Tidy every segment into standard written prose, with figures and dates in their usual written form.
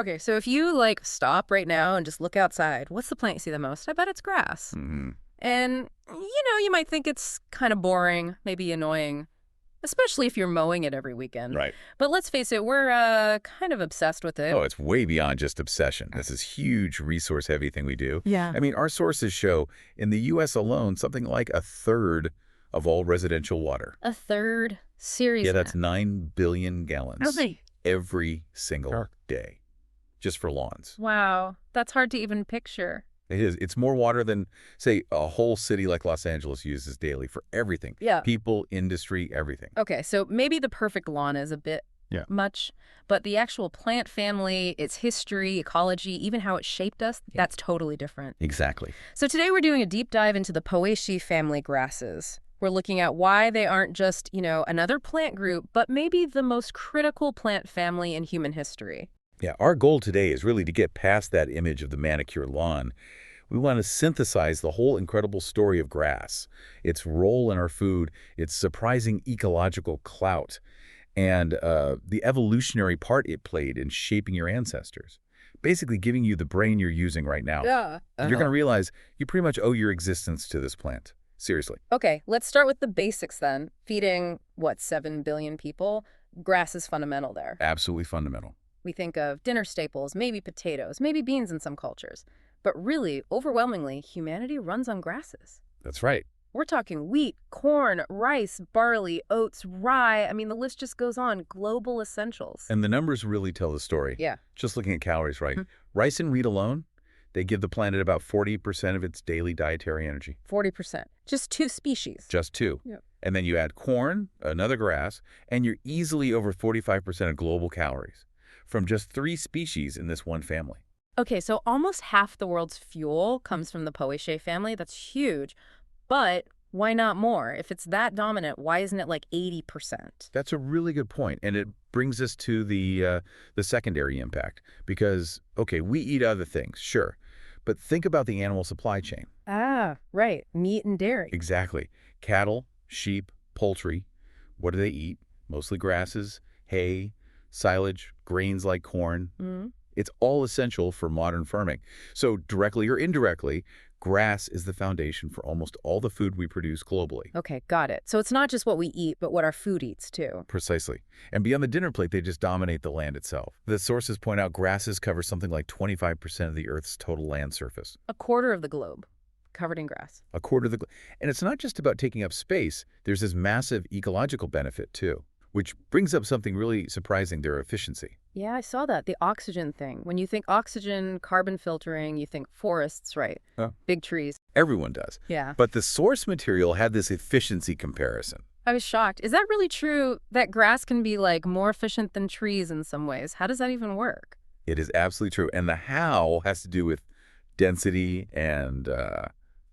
Okay, so if you like stop right now and just look outside, what's the plant you see the most? I bet it's grass. Hmm. And, you might think it's kind of boring, maybe annoying, especially if you're mowing it every weekend. Right. But let's face it, we're kind of obsessed with it. Oh, it's way beyond just obsession. This is huge resource-heavy thing we do. Yeah. I mean, our sources show in the U.S. alone something like a third of all residential water. A third? Seriously? Yeah, that's 9 billion gallons Really? every single Sure. day, just for lawns. Wow, that's hard to even picture. It is. It's more water than, say, a whole city like Los Angeles uses daily for everything. Yeah. People, industry, everything. Okay, so maybe the perfect lawn is a bit Yeah. much, but the actual plant family, its history, ecology, even how it shaped us, that's totally different. Exactly. So today we're doing a deep dive into the Poaceae family grasses. We're looking at why they aren't just, another plant group, but maybe the most critical plant family in human history. Yeah, our goal today is really to get past that image of the manicured lawn. We want to synthesize the whole incredible story of grass, its role in our food, its surprising ecological clout, and the evolutionary part it played in shaping your ancestors. Basically giving you the brain you're using right now. Yeah. You're going to realize you pretty much owe your existence to this plant. Seriously. Okay, let's start with the basics then. Feeding, 7 billion people? Grass is fundamental there. Absolutely fundamental. We think of dinner staples, maybe potatoes, maybe beans in some cultures. But really, overwhelmingly, humanity runs on grasses. That's right. We're talking wheat, corn, rice, barley, oats, rye. I mean, the list just goes on. Global essentials. And the numbers really tell the story. Yeah. Just looking at calories, right? Rice and wheat alone, they give the planet about 40% of its daily dietary energy. 40%. Just 2 species. Just 2. Yep. And then you add corn, another grass, and you're easily over 45% of global calories from just 3 species in this one family. Okay, so almost half the world's fuel comes from the Poaceae family. That's huge. But why not more? If it's that dominant, why isn't it like 80%? That's a really good point, and it brings us to the secondary impact. Because, okay, we eat other things, sure, but think about the animal supply chain. Ah, right. Meat and dairy. Exactly. Cattle, sheep, poultry, what do they eat? Mostly grasses, hay, silage, grains like corn. Mm-hmm. It's all essential for modern farming. So directly or indirectly, grass is the foundation for almost all the food we produce globally. Okay, got it. So it's not just what we eat, but what our food eats too. Precisely. And beyond the dinner plate, they just dominate the land itself. The sources point out grasses cover something like 25% of the Earth's total land surface. A quarter of the globe covered in grass. A quarter of the... And it's not just about taking up space. There's this massive ecological benefit, too, which brings up something really surprising, their efficiency. Yeah, I saw that. The oxygen thing. When you think oxygen, carbon filtering, you think forests, right? Oh. Big trees. Everyone does. Yeah. But the source material had this efficiency comparison. I was shocked. Is that really true that grass can be like more efficient than trees in some ways? How does that even work? It is absolutely true. And the how has to do with density and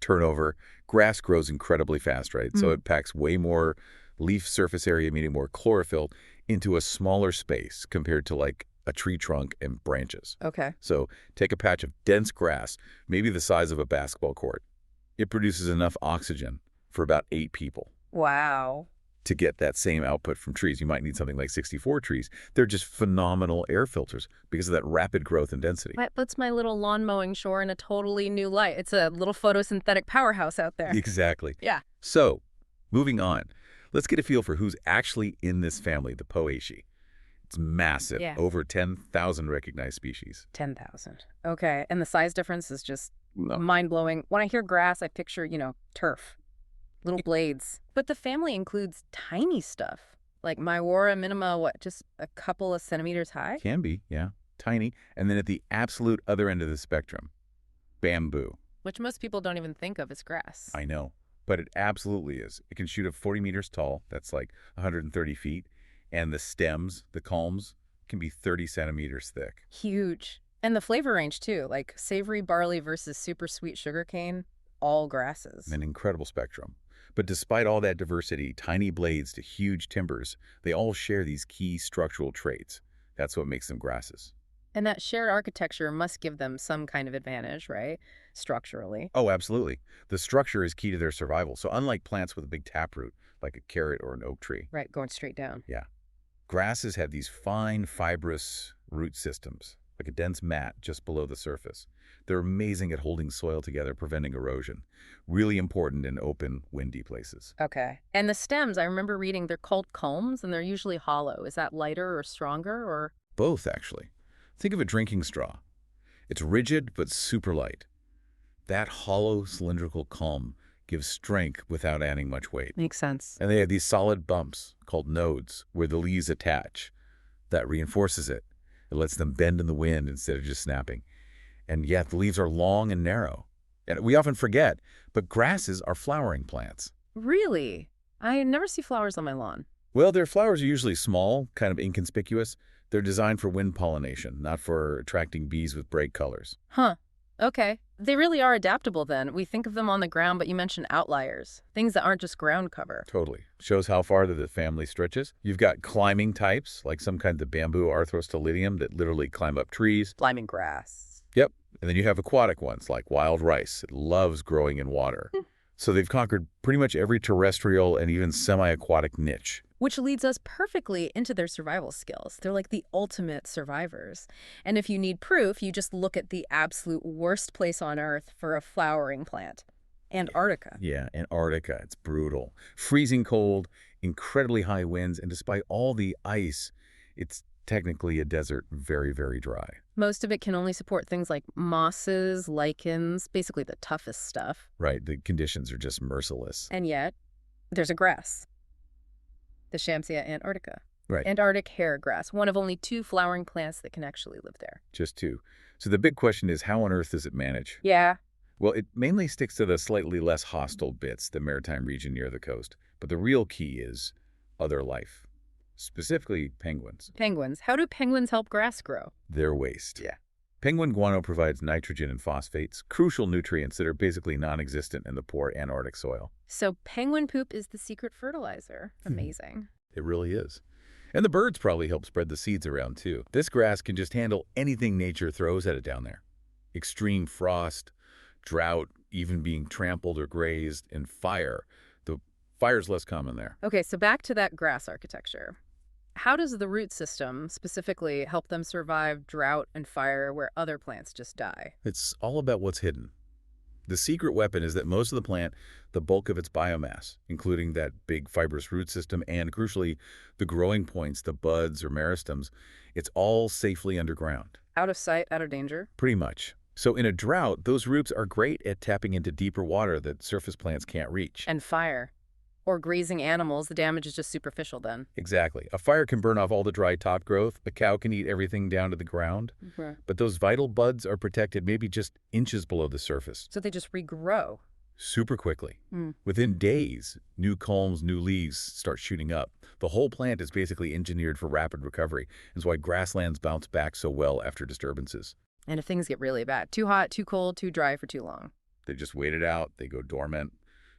turnover. Grass grows incredibly fast, right? So it packs way more leaf surface area, meaning more chlorophyll, into a smaller space compared to like a tree trunk and branches. Okay. So take a patch of dense grass, maybe the size of a basketball court. It produces enough oxygen for about 8 people. Wow. To get that same output from trees, you might need something like 64 trees. They're just phenomenal air filters because of that rapid growth and density. That puts my little lawn mowing chore in a totally new light. It's a little photosynthetic powerhouse out there. Exactly. Yeah. So, moving on, let's get a feel for who's actually in this family, the Poaceae. It's massive, Yeah. over 10,000 recognized species. 10,000. Okay. And the size difference is just mind-blowing. When I hear grass, I picture, turf, little blades. But the family includes tiny stuff, like Myora minima, just a couple of centimeters high? Can be, yeah, tiny. And then at the absolute other end of the spectrum, bamboo. Which most people don't even think of as grass. I know, but it absolutely is. It can shoot up 40 meters tall. That's like 130 feet. And the stems, the culms, can be 30 centimeters thick. Huge. And the flavor range, too, like savory barley versus super sweet sugarcane, all grasses. An incredible spectrum. But despite all that diversity, tiny blades to huge timbers, they all share these key structural traits. That's what makes them grasses. And that shared architecture must give them some kind of advantage, right? Structurally. Oh, absolutely. The structure is key to their survival. So unlike plants with a big taproot, like a carrot or an oak tree. Right, going straight down. Yeah. Grasses have these fine, fibrous root systems. like a dense mat just below the surface. They're amazing at holding soil together, preventing erosion. Really important in open, windy places. Okay. And the stems, I remember reading, they're called culms, and they're usually hollow. Is that lighter or stronger, or? Both, actually. Think of a drinking straw. It's rigid but super light. That hollow, cylindrical culm gives strength without adding much weight. Makes sense. And they have these solid bumps, called nodes, where the leaves attach. That reinforces it. It lets them bend in the wind instead of just snapping. And yet the leaves are long and narrow. And we often forget, but grasses are flowering plants. Really? I never see flowers on my lawn. Well, their flowers are usually small, kind of inconspicuous. They're designed for wind pollination, not for attracting bees with bright colors. Huh. Okay. They really are adaptable then. We think of them on the ground, but you mentioned outliers. Things that aren't just ground cover. Totally. Shows how far the family stretches. You've got climbing types, like some kind of bamboo arthrostolidium that literally climb up trees. Climbing grass. Yep. And then you have aquatic ones, like wild rice. It loves growing in water. So they've conquered pretty much every terrestrial and even semi-aquatic niche. Which leads us perfectly into their survival skills. They're like the ultimate survivors. And if you need proof, you just look at the absolute worst place on Earth for a flowering plant. Antarctica. Yeah, Antarctica. It's brutal. Freezing cold, incredibly high winds, and despite all the ice, it's technically a desert, very, very dry. Most of it can only support things like mosses, lichens, basically the toughest stuff. Right, the conditions are just merciless. And yet, there's a grass. The Shamsia antarctica. Right. Antarctic hair grass, one of only 2 flowering plants that can actually live there. Just 2. So the big question is, how on earth does it manage? Yeah. Well, it mainly sticks to the slightly less hostile bits, the maritime region near the coast. But the real key is other life, specifically penguins. Penguins. How do penguins help grass grow? Their waste. Yeah. Penguin guano provides nitrogen and phosphates, crucial nutrients that are basically non-existent in the poor Antarctic soil. So penguin poop is the secret fertilizer. Amazing. It really is. And the birds probably help spread the seeds around, too. This grass can just handle anything nature throws at it down there. Extreme frost, drought, even being trampled or grazed, and fire. The fire's less common there. Okay, so back to that grass architecture. How does the root system specifically help them survive drought and fire where other plants just die? It's all about what's hidden. The secret weapon is that most of the plant, the bulk of its biomass, including that big fibrous root system and, crucially, the growing points, the buds or meristems, it's all safely underground. Out of sight, out of danger? Pretty much. So in a drought, those roots are great at tapping into deeper water that surface plants can't reach. And fire. Or grazing animals, the damage is just superficial then. Exactly. A fire can burn off all the dry top growth. A cow can eat everything down to the ground. Right. But those vital buds are protected maybe just inches below the surface. So they just regrow. Super quickly. Within days, new culms, new leaves start shooting up. The whole plant is basically engineered for rapid recovery. That's why grasslands bounce back so well after disturbances. And if things get really bad, too hot, too cold, too dry for too long. They just wait it out. They go dormant,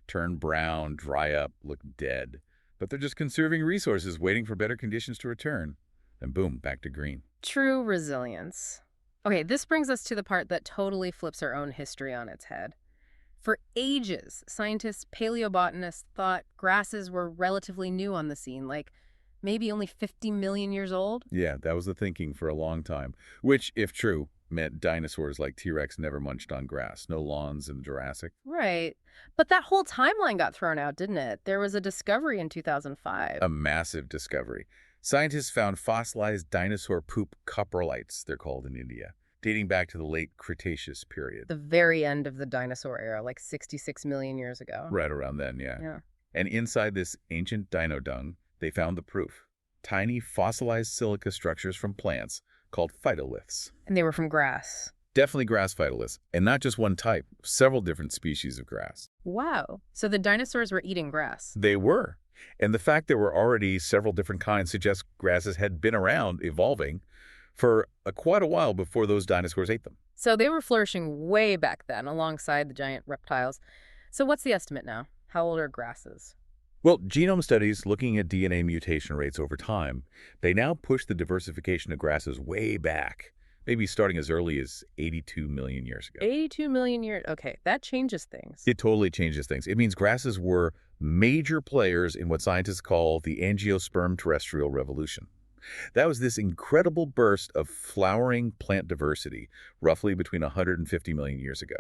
turn brown, dry up, look dead. But they're just conserving resources, waiting for better conditions to return. And boom, back to green. True resilience. Okay, this brings us to the part that totally flips our own history on its head. For ages, scientists, paleobotanists thought grasses were relatively new on the scene, like maybe only 50 million years old. Yeah, that was the thinking for a long time, which, if true, meant dinosaurs like T-Rex never munched on grass. No lawns in the Jurassic. Right. But that whole timeline got thrown out, didn't it? There was a discovery in 2005. A massive discovery. Scientists found fossilized dinosaur poop coprolites, they're called in India, dating back to the late Cretaceous period. The very end of the dinosaur era, like 66 million years ago. Right around then, yeah. Yeah. And inside this ancient dino dung, they found the proof. Tiny fossilized silica structures from plants called phytoliths. And they were from grass. Definitely grass phytoliths, and not just one type, several different species of grass. Wow. So the dinosaurs were eating grass. They were. And the fact there were already several different kinds suggests grasses had been around, evolving, for quite a while before those dinosaurs ate them. So they were flourishing way back then alongside the giant reptiles. So what's the estimate now? How old are grasses? Well, genome studies looking at DNA mutation rates over time, they now push the diversification of grasses way back, maybe starting as early as 82 million years ago. 82 million years. Okay, that changes things. It totally changes things. It means grasses were major players in what scientists call the angiosperm terrestrial revolution. That was this incredible burst of flowering plant diversity, roughly between 150 million years ago.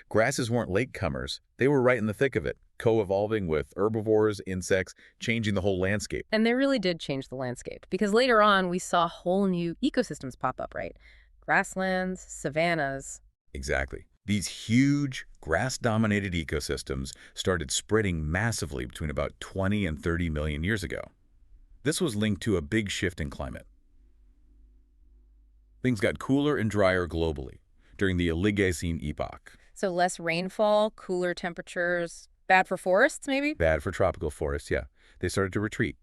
Grasses weren't latecomers. They were right in the thick of it, co-evolving with herbivores, insects, changing the whole landscape. And they really did change the landscape, because later on we saw whole new ecosystems pop up, right? Grasslands, savannas. Exactly. These huge, grass-dominated ecosystems started spreading massively between about 20 and 30 million years ago. This was linked to a big shift in climate. Things got cooler and drier globally during the Oligocene epoch. So less rainfall, cooler temperatures, bad for forests, maybe? Bad for tropical forests, yeah. They started to retreat.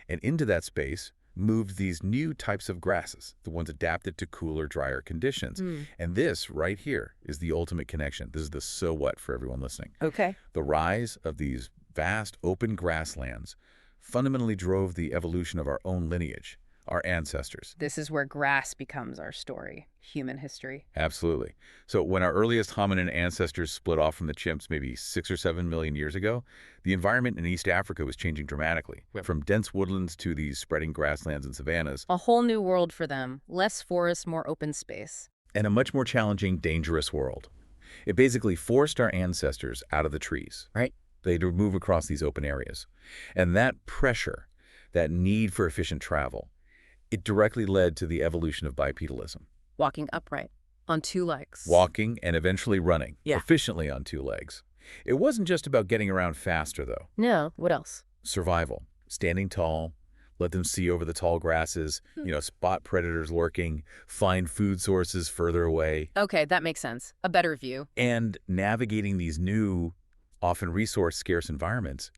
And into that space moved these new types of grasses, the ones adapted to cooler, drier conditions. And this right here is the ultimate connection. This is the so what for everyone listening. Okay. The rise of these vast open grasslands fundamentally drove the evolution of our own lineage, our ancestors. This is where grass becomes our story, human history. Absolutely. So when our earliest hominin ancestors split off from the chimps maybe 6 or 7 million years ago, the environment in East Africa was changing dramatically, from dense woodlands to these spreading grasslands and savannas. A whole new world for them. Less forest, more open space. And a much more challenging, dangerous world. It basically forced our ancestors out of the trees. Right. They'd move across these open areas. And that pressure, that need for efficient travel, it directly led to the evolution of bipedalism. Walking upright, on two legs. Walking and eventually running Yeah. efficiently on two legs. It wasn't just about getting around faster, though. No, what else? Survival. Standing tall, let them see over the tall grasses, spot predators lurking, find food sources further away. Okay, that makes sense. A better view. And navigating these new, often resource-scarce environments,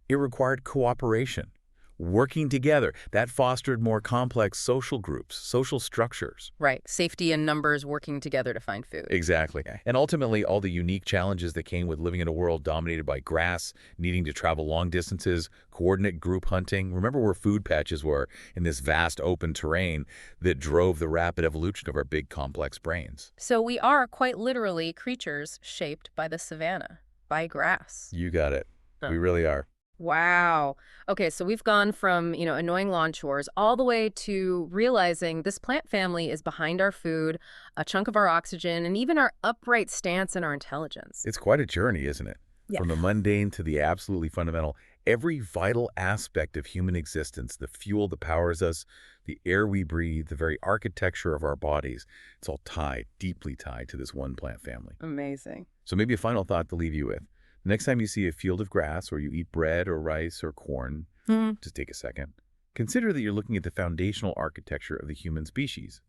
it required cooperation, working together. That fostered more complex social groups, social structures. Right. Safety and numbers working together to find food. Exactly. And ultimately, all the unique challenges that came with living in a world dominated by grass, needing to travel long distances, coordinate group hunting. Remember where food patches were in this vast open terrain that drove the rapid evolution of our big complex brains. So we are quite literally creatures shaped by the savanna, by grass. You got it. We really are. Wow. Okay, so we've gone from, annoying lawn chores all the way to realizing this plant family is behind our food, a chunk of our oxygen, and even our upright stance and our intelligence. It's quite a journey, isn't it? Yeah. From the mundane to the absolutely fundamental. Every vital aspect of human existence, the fuel that powers us, the air we breathe, the very architecture of our bodies, it's all tied, deeply tied to this one plant family. Amazing. So maybe a final thought to leave you with. Next time you see a field of grass or you eat bread or rice or corn, just take a second. Consider that you're looking at the foundational architecture of the human species,